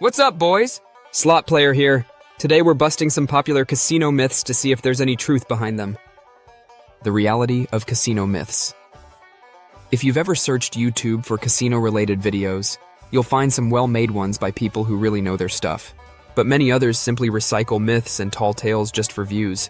What's up, boys? Slotplayer here. Today we're busting some popular casino myths to see if there's any truth behind them. The reality of casino myths. If you've ever searched YouTube for casino-related videos, you'll find some well-made ones by people who really know their stuff. But many others simply recycle myths and tall tales just for views.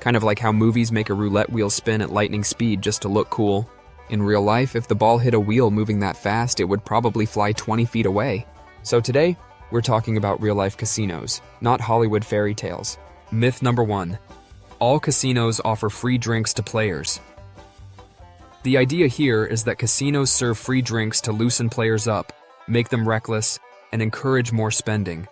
Kind of like how movies make a roulette wheel spin at lightning speed just to look cool. In real life, if the ball hit a wheel moving that fast, it would probably fly 20 feet away. So today, we're talking about real-life casinos, not Hollywood fairy tales. Myth number 1. All casinos offer free drinks to players. The idea here is that casinos serve free drinks to loosen players up, make them reckless, and encourage more spending.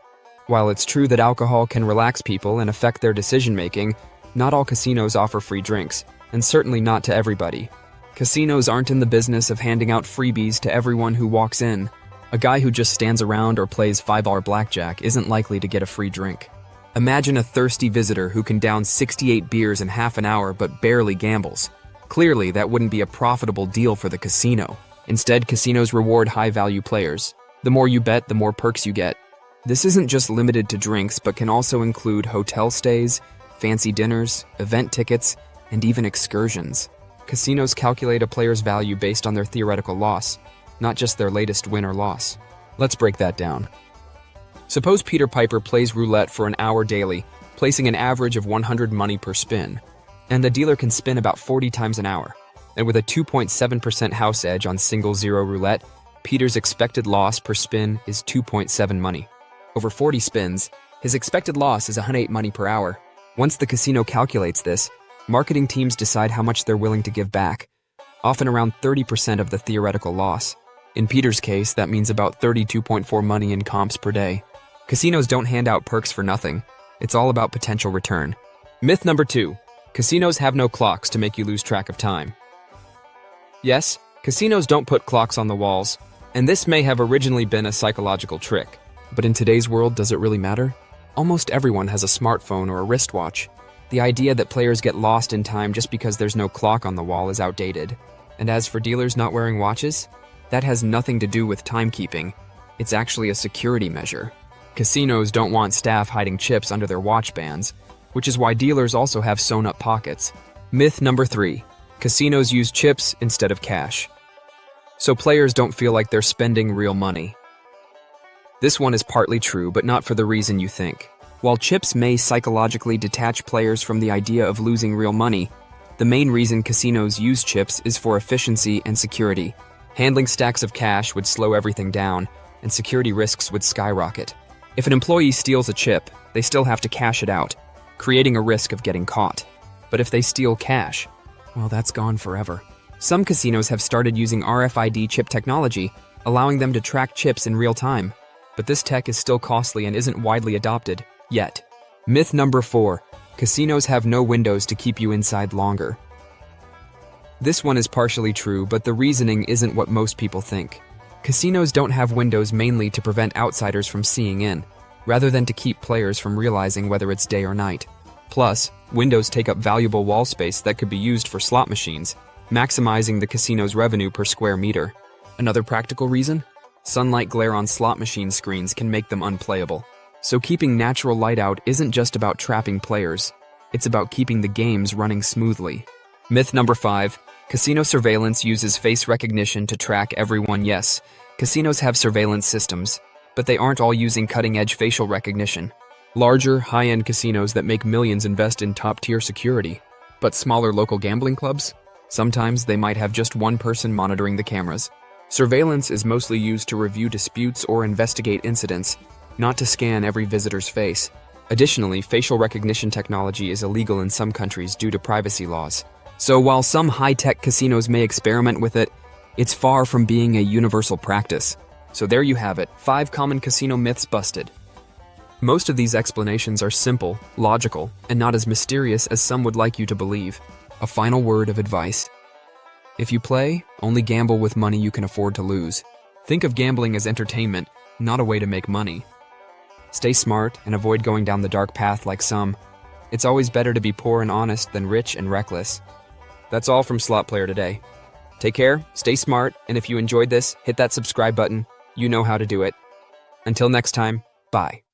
While it's true that alcohol can relax people and affect their decision-making, not all casinos offer free drinks, and certainly not to everybody. Casinos aren't in the business of handing out freebies to everyone who walks in. A guy who just stands around or plays $5 blackjack isn't likely to get a free drink. Imagine a thirsty visitor who can down 68 beers in half an hour but barely gambles. Clearly, that wouldn't be a profitable deal for the casino. Instead, casinos reward high-value players. The more you bet, the more perks you get. This isn't just limited to drinks, but can also include hotel stays, fancy dinners, event tickets, and even excursions. Casinos calculate a player's value based on their theoretical loss, not just their latest win or loss. Let's break that down. Suppose Peter Piper plays roulette for an hour daily, placing an average of 100 money per spin. And the dealer can spin about 40 times an hour. And with a 2.7% house edge on single zero roulette, Peter's expected loss per spin is 2.7 money. Over 40 spins, his expected loss is 108 money per hour. Once the casino calculates this, marketing teams decide how much they're willing to give back, often around 30% of the theoretical loss. In Peter's case, that means about 32.4 money in comps per day. Casinos don't hand out perks for nothing. It's all about potential return. Myth number 2. Casinos have no clocks to make you lose track of time. Yes, casinos don't put clocks on the walls, and this may have originally been a psychological trick. But in today's world, does it really matter? Almost everyone has a smartphone or a wristwatch. The idea that players get lost in time just because there's no clock on the wall is outdated. And as for dealers not wearing watches, that has nothing to do with timekeeping. It's actually a security measure. Casinos don't want staff hiding chips under their watch bands, which is why dealers also have sewn-up pockets. Myth number 3. Casinos use chips instead of cash. So players don't feel like they're spending real money. This one is partly true, but not for the reason you think. While chips may psychologically detach players from the idea of losing real money, the main reason casinos use chips is for efficiency and security. Handling stacks of cash would slow everything down, and security risks would skyrocket. If an employee steals a chip, they still have to cash it out, creating a risk of getting caught. But if they steal cash, well, that's gone forever. Some casinos have started using RFID chip technology, allowing them to track chips in real time. But this tech is still costly and isn't widely adopted, yet. Myth number 4. Casinos have no windows to keep you inside longer. This one is partially true, but the reasoning isn't what most people think. Casinos don't have windows mainly to prevent outsiders from seeing in, rather than to keep players from realizing whether it's day or night. Plus, windows take up valuable wall space that could be used for slot machines, maximizing the casino's revenue per square meter. Another practical reason? Sunlight glare on slot machine screens can make them unplayable. So keeping natural light out isn't just about trapping players, it's about keeping the games running smoothly. Myth number 5. Casino surveillance uses face recognition to track everyone. Yes, casinos have surveillance systems, but they aren't all using cutting-edge facial recognition. Larger, high-end casinos that make millions invest in top-tier security. But smaller local gambling clubs? Sometimes they might have just one person monitoring the cameras. Surveillance is mostly used to review disputes or investigate incidents, not to scan every visitor's face. Additionally, facial recognition technology is illegal in some countries due to privacy laws. So while some high-tech casinos may experiment with it, it's far from being a universal practice. So there you have it, 5 common casino myths busted. Most of these explanations are simple, logical, and not as mysterious as some would like you to believe. A final word of advice. If you play, only gamble with money you can afford to lose. Think of gambling as entertainment, not a way to make money. Stay smart and avoid going down the dark path like some. It's always better to be poor and honest than rich and reckless. That's all from Slotplayer today. Take care, stay smart, and if you enjoyed this, hit that subscribe button. You know how to do it. Until next time. Bye.